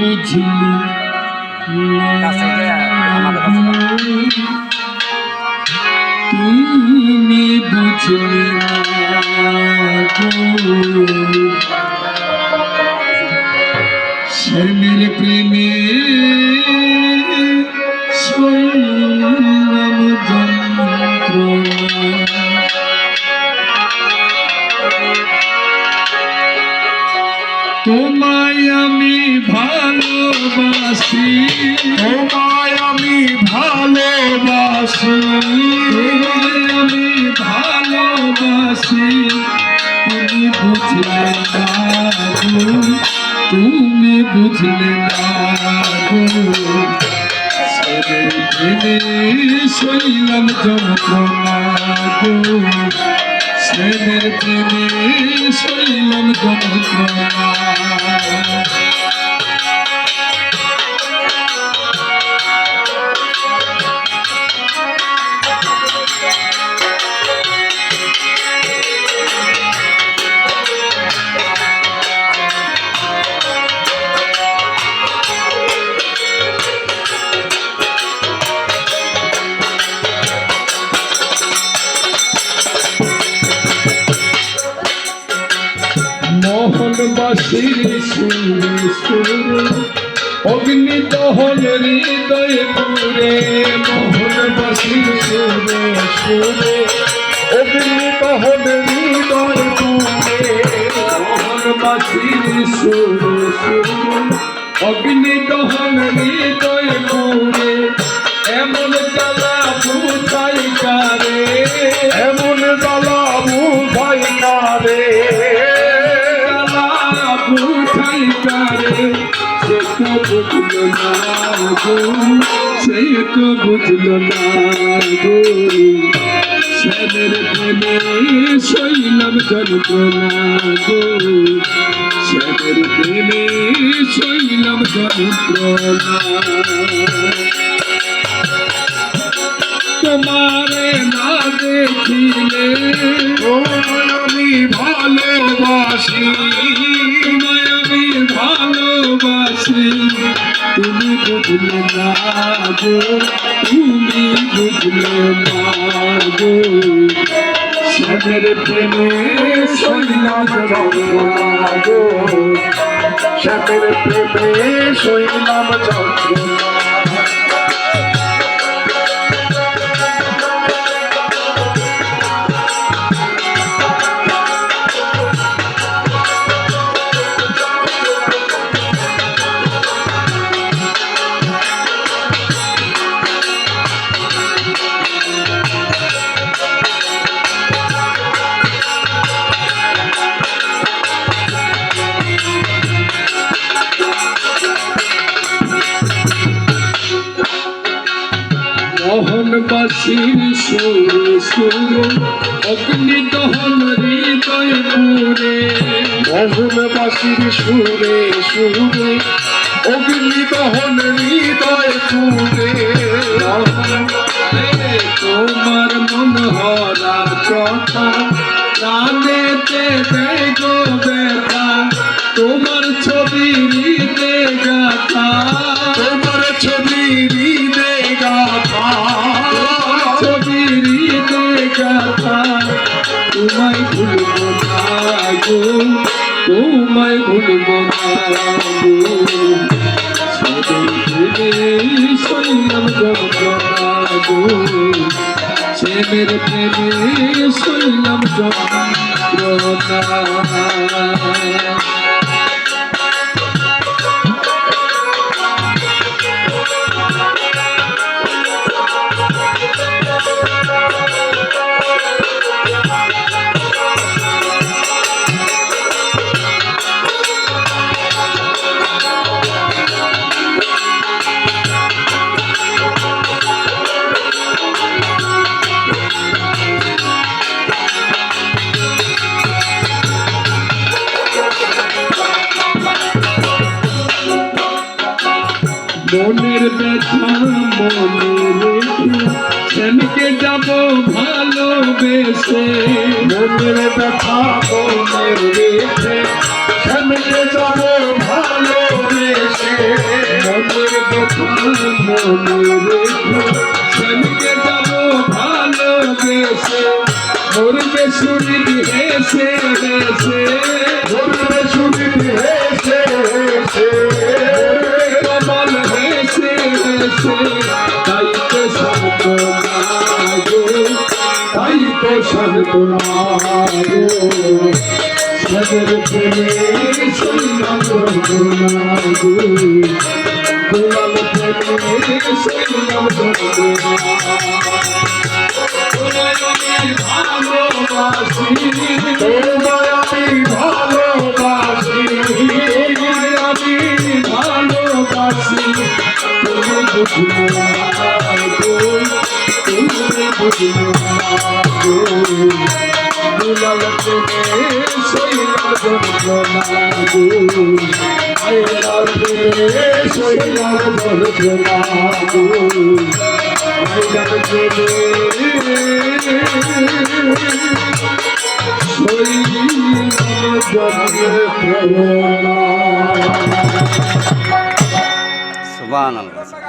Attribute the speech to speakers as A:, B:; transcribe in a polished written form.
A: বুঝলি তুমি বুঝলি শ্যামের প্রেমে শৈলাম যন্ত্রণা তোমায় আমি ভালোবাসি তোমায় আমি ভালোবাসি তোমায় আমি ভালোবাসি তুমি বুঝলে না গো তুমি বুঝলে না গো শৈলাম যন্ত্রণা গো শ্যামের প্রেমে শৈলাম যন্ত্রণা মোহনবাসীর সুরে সুরে অগ্নি দহন হৃদয় পুরে মোহনবাসীর সুরে সুরে অগ্নি দহন হৃদয় পুরে মোহনবাসীর সুরে সুরে অগ্নি দহন হৃদয় পুরে এমন জ্বালা বুঝাই কারে এমন জ্বালা বুঝাই কারে বুঝলো না গো সে তো বুঝলো না গো শ্যামের প্রেমে শৈলাম যন্ত্রণা গো শ্যামের প্রেমে শৈলাম যন্ত্রণা তোমারে না দেখিলে তোমায় আমি ভালোবাসি তোমায় আমি ভালোবাসি তুমি বুঝলে না গো তুমি বুঝলে না গো শ্যামের প্রেমে শৈলাম যন্ত্রণা গো শ্যামের প্রেমে শৈলাম যন্ত্রণা মোহনবাসীর সুরে সুরে অগ্নি দহন হৃদয় পুরে মোহনবাসীর সুরে সুরে অগ্নি দহন হৃদয় পুরে তোমার মন হরা কথা প্রাণেতে গো ব্যথা তোমার ছবি হৃদে গাথা তোমার ছবি হৃদে গাথা ছবি হৃদে গাথা তোমায় ভুলব না গো তোমায় ভুলব না গো শৈলাম যন্ত্রণা গো শ্যামের প্রেমে শৈলাম যন্ত্রণা মনের ব্যথা মনে রেখে শ্যামকে যাব ভালোবেসে মনের ব্যথা মনে রেখে শ্যামকে যাব ভালোবেসে মনে রেখে শ্যামকে যাব ভালোবেসে মরবে সুরিত হেসে হেসে
B: মরবে সুদিন হেসে হেসে
A: কমল হেসে হেসে তাই তো শান্ত লাগে
B: তাই তো শান্ত নাগো
A: সদর প্রেমে
B: শ্রীরাম নাগো
A: গোলাম প্রেমে শ্রীরাম ভালোবাসি
B: তোমায় আমি ভালোবাসি
A: আমি ভালোবাসি তুমি বুঝলো তুমি বুঝলো দুলাল প্রেমে শৈলাল যন্ত্রণা
B: আয়নার প্রেমে শৈলার যন্ত্রণা
A: আইলাল প্রেমে শৈলাল যন্ত্রণা
C: সুবহানাল্লাহ।